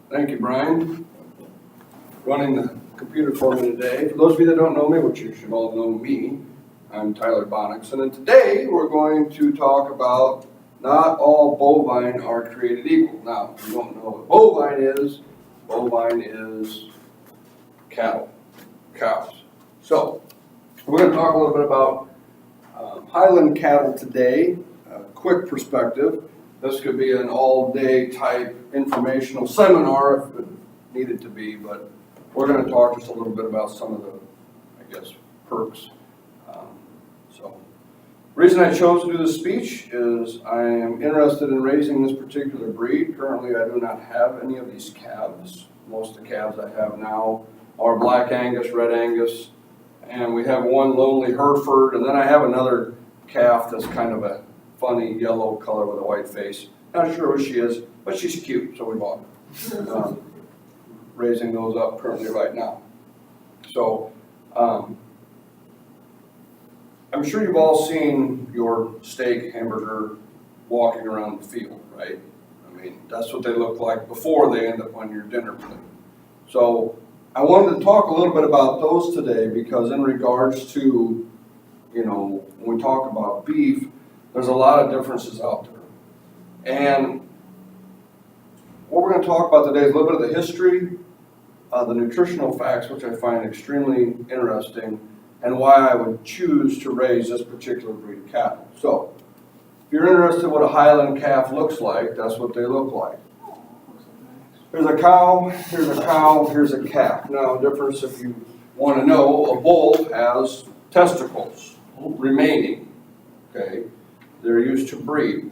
Thank you, Brian. Running the computer for me today. For those of you that don't know me, which you should all know me, I'm Tyler Bonixon, and today we're going to talk about not all bovine are created equal. Now, if you don't know what bovine is cattle, cows. So, we're going to talk a little bit about Highland cattle today, a quick perspective. This could be an all-day type informational seminar if it needed to be, but we're going to talk just a little bit about some of the, perks. So, the reason I chose to do this speech is I am interested in raising this particular breed. Currently, I do not have any of these calves. Most of the calves I have now are Black Angus, Red Angus, and we have one lonely Hereford, and then I have another calf that's kind of a funny yellow color with a white face. Not sure who she is, but she's cute, so we bought her. Raising those up currently right now. So, I'm sure you've all seen your steak hamburger walking around the field, right? I mean, that's what they look like before they end up on your dinner plate. So, I wanted to talk a little bit about those today because in regards to, when we talk about beef, there's a lot of differences out there. And what we're going to talk about today is a little bit of the history, the nutritional facts, which I find extremely interesting, and why I would choose to raise this particular breed of cattle. So, if you're interested in what a Highland calf looks like, that's what they look like. Here's a cow, here's a cow, here's a calf. Now, the difference, if you want to know, a bull has testicles remaining, okay? They're used to breed.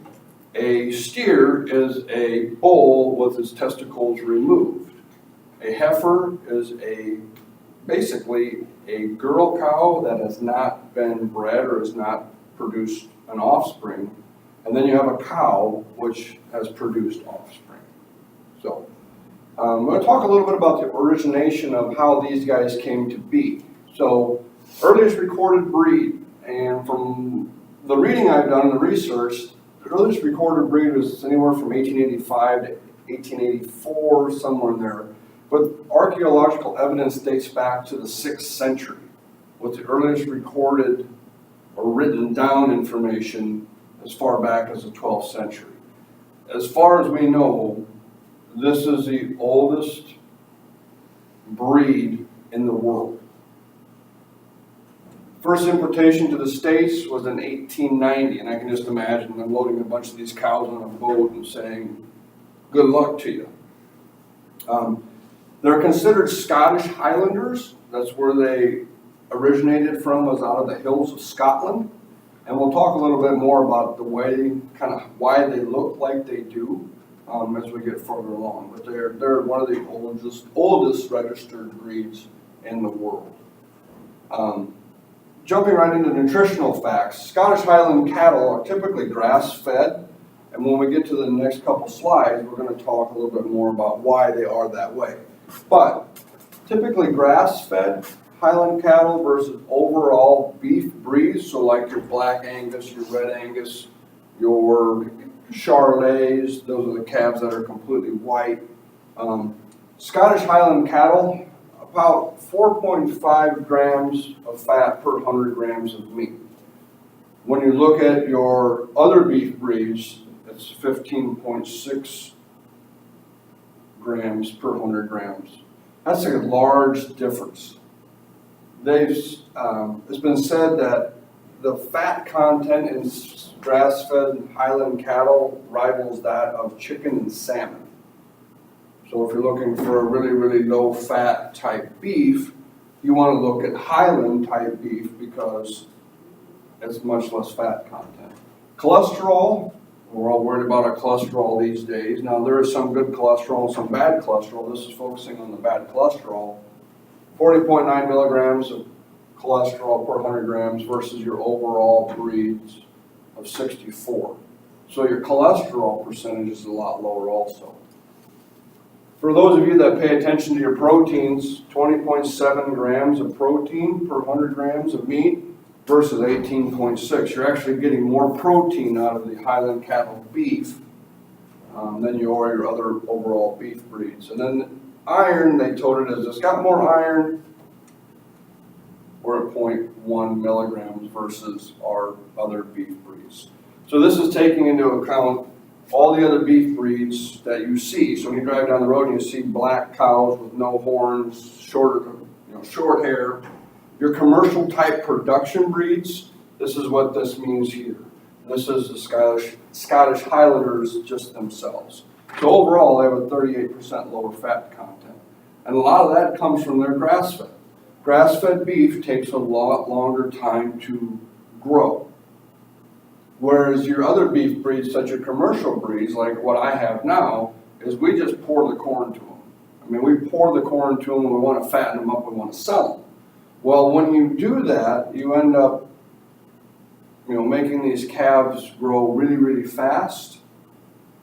A steer is a bull with his testicles removed. A heifer is basically a girl cow that has not been bred or has not produced an offspring. And then you have a cow which has produced offspring. So, I'm going to talk a little bit about the origination of how these guys came to be. So, earliest recorded breed, and from the reading I've done, the research, the earliest recorded breed was anywhere from 1885 to 1884, somewhere in there. But archaeological evidence dates back to the 6th century, with the earliest recorded or written down information as far back as the 12th century. As far as we know, this is the oldest breed in the world. First importation to the States was in 1890, and I can just imagine them loading a bunch of these cows on a boat and saying, good luck to you. They're considered Scottish Highlanders. That's where they originated from, was out of the hills of Scotland. And we'll talk a little bit more about the way, why they look like they do as we get further along. But they're one of the oldest registered breeds in the world. Jumping right into nutritional facts, Scottish Highland cattle are typically grass-fed. And when we get to the next couple slides, we're going to talk a little bit more about why they are that way. But typically grass-fed Highland cattle versus overall beef breeds, so like your Black Angus, your Red Angus, your Charolais, those are the calves that are completely white. Scottish Highland cattle, about 4.5 grams of fat per 100 grams of meat. When you look at your other beef breeds, it's 15.6 grams per 100 grams. That's a large difference. It's been said that the fat content in grass-fed Highland cattle rivals that of chicken and salmon. So if you're looking for a really, really low-fat type beef, you want to look at Highland type beef because it's much less fat content. Cholesterol. We're all worried about our cholesterol these days. Now, there is some good cholesterol and some bad cholesterol. This is focusing on the bad cholesterol. 40.9 milligrams of cholesterol per 100 grams versus your overall breeds of 64. So your cholesterol percentage is a lot lower also. For those of you that pay attention to your proteins, 20.7 grams of protein per 100 grams of meat versus 18.6. You're actually getting more protein out of the Highland cattle beef than you are your other overall beef breeds. And then iron, they told it as it's got more iron. We're at 0.1 milligrams versus our other beef breeds. So this is taking into account all the other beef breeds that you see. So when you drive down the road and you see black cows with no horns, short hair, your commercial type production breeds, this is what this means here. This is the Scottish Highlanders just themselves. So overall, they have a 38% lower fat content. And a lot of that comes from their grass-fed. Grass-fed beef takes a lot longer time to grow. Whereas your other beef breeds, such as commercial breeds, like what I have now, is we just pour the corn to them. I mean, we pour the corn to them, we want to fatten them up, we want to sell them. Well, when you do that, you end up, making these calves grow really, really fast,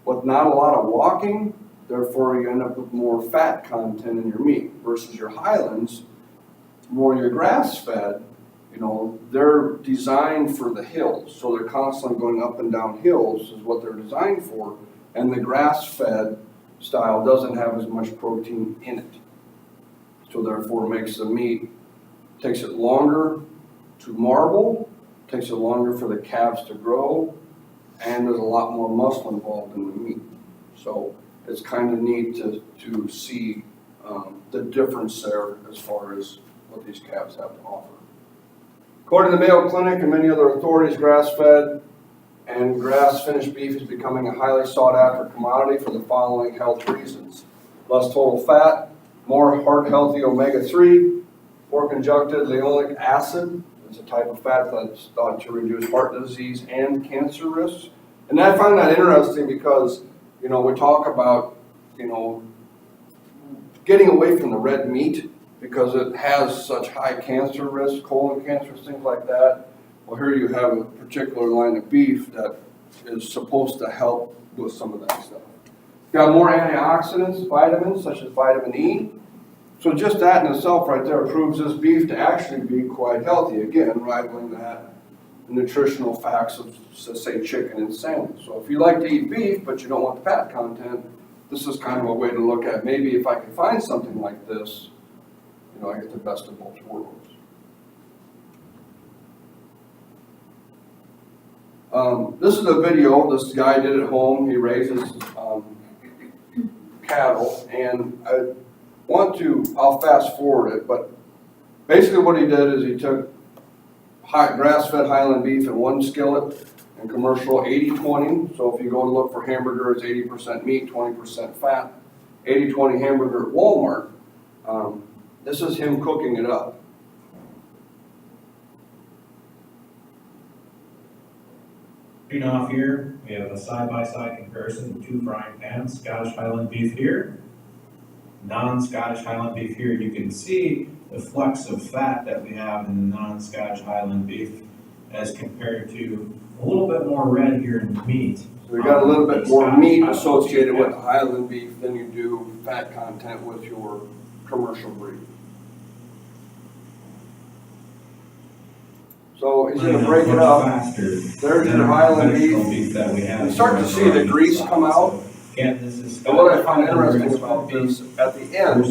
with not a lot of walking. Therefore, you end up with more fat content in your meat versus your Highlands, more your grass-fed. They're designed for the hills, so they're constantly going up and down hills is what they're designed for, and the grass-fed style doesn't have as much protein in it. So therefore it makes the meat, takes it longer to marble, takes it longer for the calves to grow, and there's a lot more muscle involved in the meat. So it's kind of neat to see the difference there as far as what these calves have to offer. According to the Mayo Clinic and many other authorities, grass-fed and grass-finished beef is becoming a highly sought-after commodity for the following health reasons: less total fat, more heart-healthy omega-3, more conjunctive linoleic acid. It's a type of fat that's thought to reduce heart disease and cancer risks. And I find that interesting because, we talk about, getting away from the red meat because it has such high cancer risks, colon cancer, things like that. Well, here you have a particular line of beef that is supposed to help with some of that stuff. Got more antioxidants, vitamins, such as vitamin E. So just that in itself right there proves this beef to actually be quite healthy. Again, rivaling that nutritional facts of, say, chicken and salmon. So if you like to eat beef, but you don't want the fat content, this is kind of a way to look at maybe if I can find something like this, I get the best of both worlds. This is a video this guy did at home. He raises cattle, and I'll fast forward it, but basically what he did is he took grass-fed Highland beef in one skillet and commercial 80-20. So if you go to look for hamburger, it's 80% meat, 20% fat. 80-20 hamburger at Walmart. This is him cooking it up. Off here, we have a side-by-side comparison of two frying pans. Scottish Highland beef here, non-Scottish Highland beef here. You can see the flux of fat that we have in the non-Scottish Highland beef as compared to a little bit more red here in the meat. So we got a little bit more meat associated with the Highland beef than you do fat content with your commercial breed. So he's going to break it up. There's your Highland beef. You start to see the grease come out. And what I find interesting about this, at the end,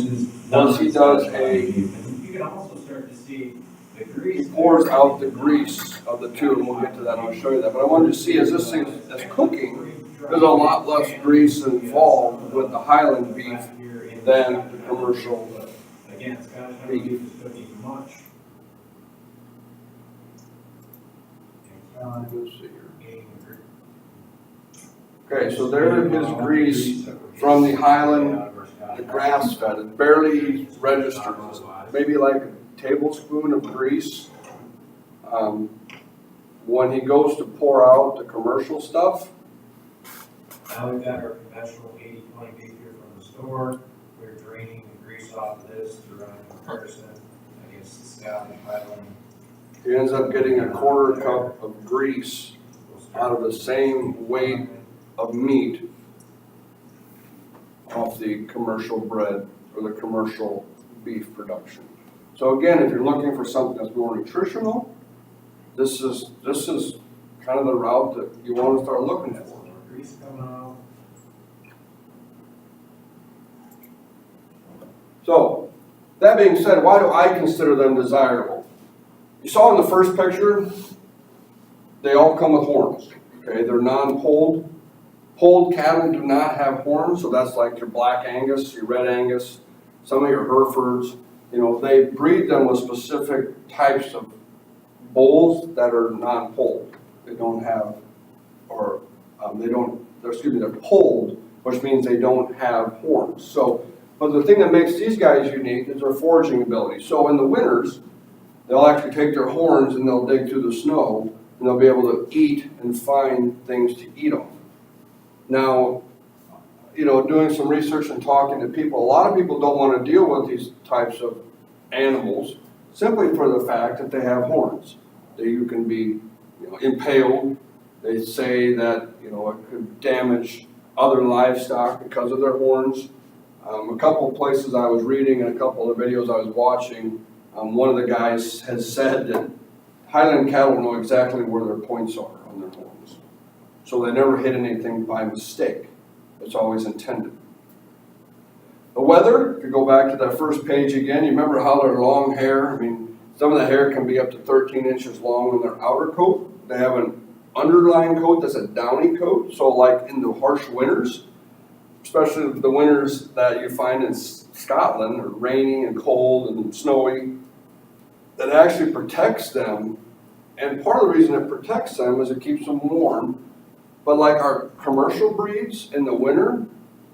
once he does you can also start to see the grease. He pours out the grease of the two, and we'll get to that, I'll show you that. But I wanted to see, as this thing is cooking, there's a lot less grease involved with the Highland beef than the commercial Again, Scottish Highland beef is cooking much. Let's see here. Okay, so there's his grease from the Highland, the grass-fed. It barely registers. Maybe like a tablespoon of grease. When he goes to pour out the commercial stuff. Now we've got our conventional 80-20 beef here from the store. We're draining the grease off of this to run a comparison against the Scottish Highland. He ends up getting a quarter cup of grease out of the same weight of meat off the commercial bread or the commercial beef production. So again, if you're looking for something that's more nutritional, this is kind of the route that you want to start looking for. Grease coming out. That being said, why do I consider them desirable? You saw in the first picture, they all come with horns, okay? They're non-polled. Polled cattle do not have horns, so that's like your Black Angus, your Red Angus, some of your Herefords. You know, they breed them with specific types of bulls that are non-polled. They don't have, or they're polled, which means they don't have horns. So, but the thing that makes these guys unique is their foraging ability. So in the winters, they'll actually take their horns and they'll dig through the snow and they'll be able to eat and find things to eat on. Now, you know, doing some research and talking to people, a lot of people don't want to deal with these types of animals simply for the fact that they have horns. That you can be, you know, impaled. They say that, you know, it could damage other livestock because of their horns. A couple of places I was reading and a couple of the videos I was watching, one of the guys has said that Highland cattle know exactly where their points are on their horns. So they never hit anything by mistake. It's always intended. The weather, if you go back to that first page again, you remember how their long hair, I mean, some of the hair can be up to 13 inches long on their outer coat. They have an underlying coat that's a downy coat. So like in the harsh winters, especially the winters that you find in Scotland are rainy and cold and snowy, that actually protects them. And part of the reason it protects them is it keeps them warm. But like our commercial breeds in the winter,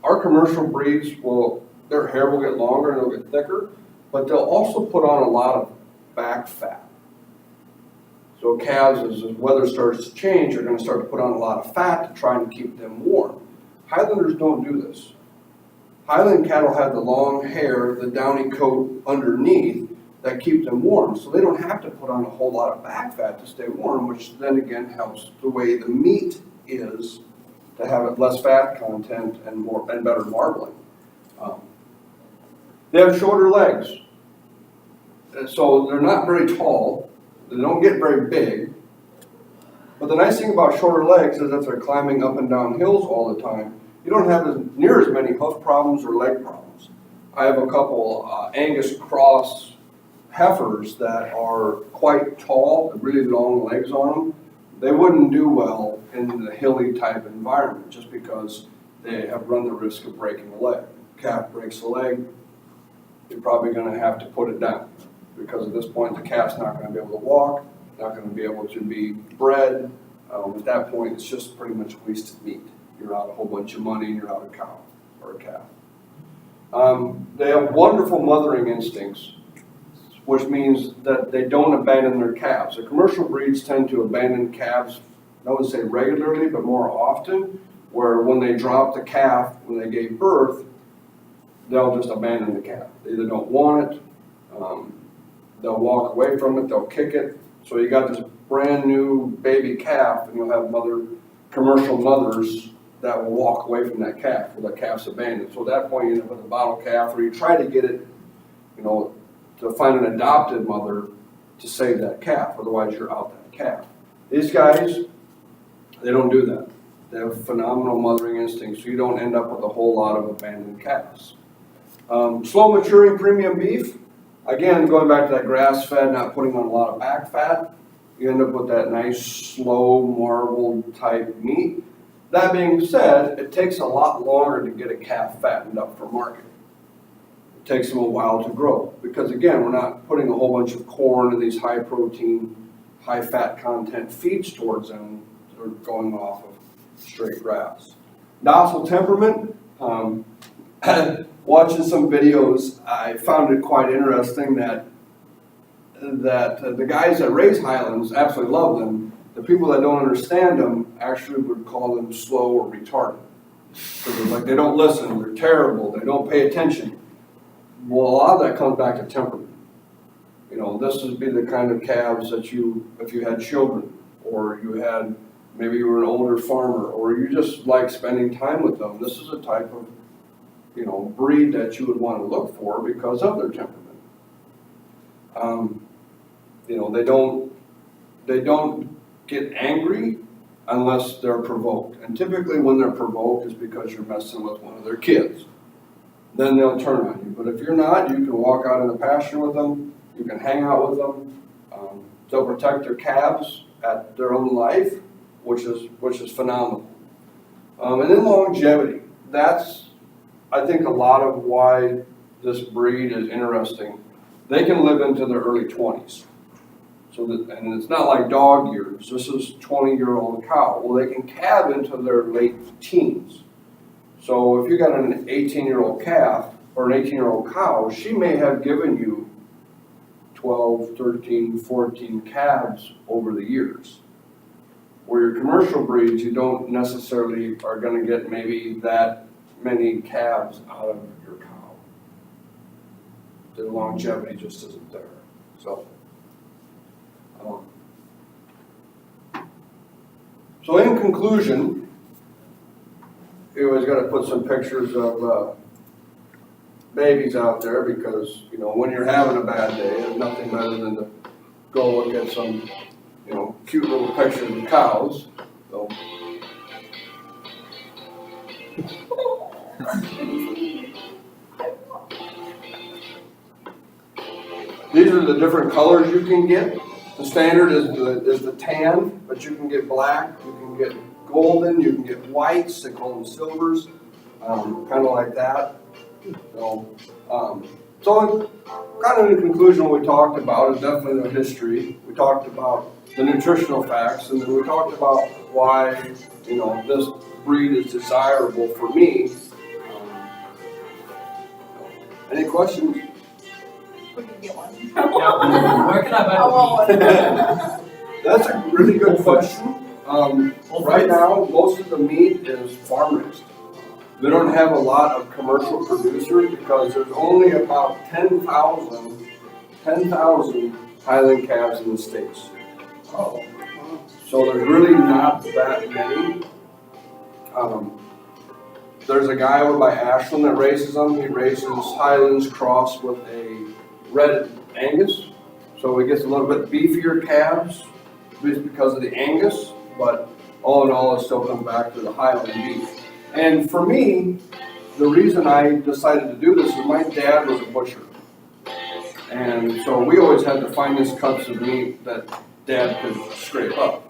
our commercial breeds their hair will get longer and it'll get thicker, but they'll also put on a lot of back fat. So calves, as the weather starts to change, are going to start to put on a lot of fat to try and keep them warm. Highlanders don't do this. Highland cattle have the long hair, the downy coat underneath that keep them warm, so they don't have to put on a whole lot of back fat to stay warm, which then again helps the way the meat is to have it less fat content and better marbling. They have shorter legs, so they're not very tall. They don't get very big. But the nice thing about shorter legs is that they're climbing up and down hills all the time. You don't have near as many hoof problems or leg problems. I have a couple Angus cross heifers that are quite tall, with really long legs on them. They wouldn't do well in the hilly type environment just because they have run the risk of breaking a leg. Calf breaks a leg, you're probably going to have to put it down because at this point the calf's not going to be able to walk, not going to be able to be bred. At that point, it's just pretty much wasted meat. You're out a whole bunch of money and you're out a cow or a calf. They have wonderful mothering instincts, which means that they don't abandon their calves. The commercial breeds tend to abandon calves, I would say regularly, but more often, where when they drop the calf, when they gave birth, they'll just abandon the calf. They either don't want it, they'll walk away from it, they'll kick it. So you got this brand new baby calf, and you'll have commercial mothers that will walk away from that calf, or that calf's abandoned. So at that point, you end up with a bottle calf, or you try to get it, you know, to find an adopted mother to save that calf. Otherwise, you're out that calf. These guys, they don't do that. They have phenomenal mothering instincts, so you don't end up with a whole lot of abandoned calves. Slow maturing premium beef, again, going back to that grass-fed, not putting on a lot of back fat, you end up with that nice, slow, marbled type meat. That being said, it takes a lot longer to get a calf fattened up for market. It takes them a while to grow because, again, we're not putting a whole bunch of corn and these high protein, high fat content feeds towards them. They're going off of straight grass. Docile temperament. Watching some videos, I found it quite interesting that the guys that raise Highlands absolutely love them. The people that don't understand them actually would call them slow or retarded. Because like they don't listen, they're terrible, they don't pay attention. Well, a lot of that comes back to temperament. You know, this would be the kind of calves that if you had children, or maybe you were an older farmer, or you just like spending time with them. This is a type of, you know, breed that you would want to look for because of their temperament. You know, they don't get angry unless they're provoked. And typically when they're provoked is because you're messing with one of their kids. then they'll turn on you. But if you're not, you can walk out in the pasture with them, you can hang out with them. They'll protect their calves at their own life, which is phenomenal. And then longevity. That's, I think, a lot of why this breed is interesting. They can live into their early 20s. And it's not like dog years. This is 20-year-old cow. Well, they can calve into their late teens. So if you got an 18-year-old calf or an 18-year-old cow, she may have given you 12, 13, 14 calves over the years. Where your commercial breeds, you don't necessarily are going to get maybe that many calves out of your cow. The longevity just isn't there. So in conclusion, you always got to put some pictures of babies out there because, you know, when you're having a bad day, there's nothing better than to go look at some, you know, cute little pictures of cows. So. These are the different colors you can get. The standard is the tan, but you can get black, you can get golden, you can get whites, they call them silvers, kind of like that. So kind of in conclusion, what we talked about is definitely the history. We talked about the nutritional facts, and then we talked about why, you know, this breed is desirable for me. Any questions? We can get one. Where can I buy I want one. That's a really good question. Right now, most of the meat is farm raised. We don't have a lot of commercial producers because there's only about 10,000 Highland calves in the States. So there's really not that many. There's a guy over by Ashland that raises them. He raises Highlands crossed with a red Angus. So he gets a little bit beefier calves just because of the Angus, but all in all, it still comes back to the Highland beef. And for me, the reason I decided to do this is my dad was a butcher. And so we always had the finest cuts of meat that Dad could scrape up.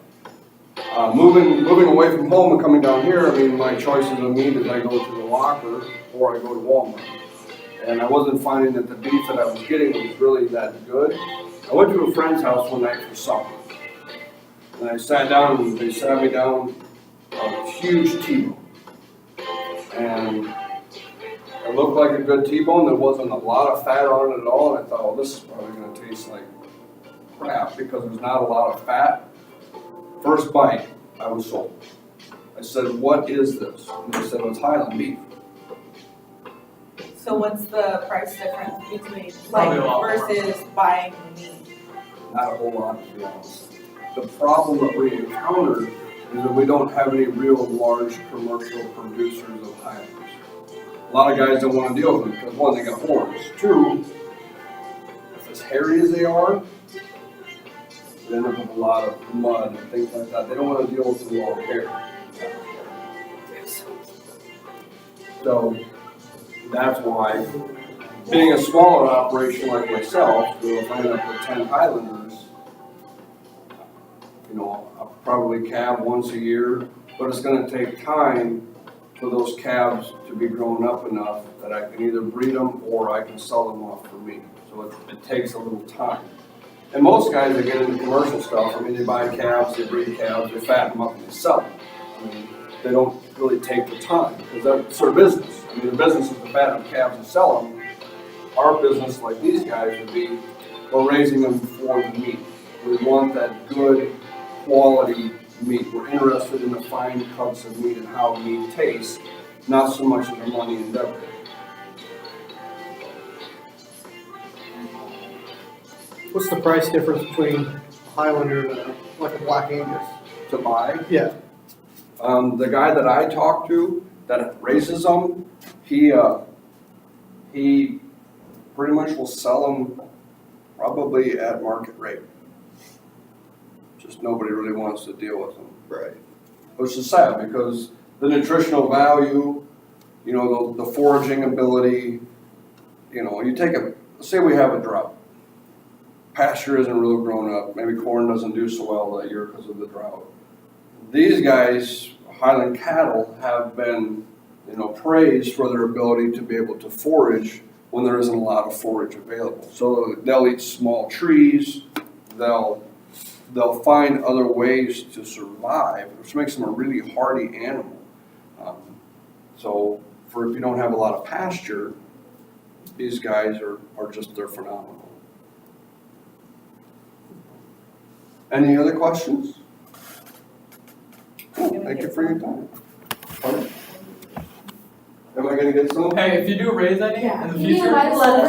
Moving away from home and coming down here, I mean, my choices of meat is I go to the locker or I go to Walmart. And I wasn't finding that the beef that I was getting was really that good. I went to a friend's house one night for supper. And I sat down and they sat me down a huge T-bone. And it looked like a good T-bone. There wasn't a lot of fat on it at all. And I thought, well, this is probably going to taste like crap because there's not a lot of fat. First bite, I was sold. I said, what is this? And they said, well, it's Highland beef. So what's the price difference between Probably a lot versus buying the meat? Not a whole lot, to be honest. The problem that we encountered is that we don't have any real large commercial producers of Highlands. A lot of guys don't want to deal with them because one, they got horns. Two, if as hairy as they are, they end up with a lot of mud and things like that. They don't want to deal with the long hair. So that's why, being a smaller operation like myself, if I end up with 10 Highlanders, you know, I'll probably calve once a year, but it's going to take time for those calves to be grown up enough that I can either breed them or I can sell them off for meat. So it takes a little time. And most guys that get into commercial stuff, I mean, they buy calves, they breed calves, they fatten them up and they sell them. I mean, they don't really take the time because that's their business. I mean, their business is to fatten up calves and sell them. Our business, like these guys, would be, we're raising them for the meat. We want that good quality meat. We're interested in the fine cuts of meat and how meat tastes, not so much in the money endeavor. What's the price difference between a Highlander and like a Black Angus? To buy. Yeah. The guy that I talked to that raises them, he pretty much will sell them probably at market rate. Just nobody really wants to deal with them. Right. Which is sad because the nutritional value, you know, the foraging ability, you know, you take say we have a drought. Pasture isn't really grown up, maybe corn doesn't do so well that year because of the drought. These guys, Highland cattle, have been, you know, praised for their ability to be able to forage when there isn't a lot of forage available. So they'll eat small trees, they'll find other ways to survive, which makes them a really hardy animal. So for if you don't have a lot of pasture, these guys they're phenomenal. Any other questions? Cool, thank you for your time. Pardon? Am I gonna get some? Hey, if you do raise any in the You need future, my letter.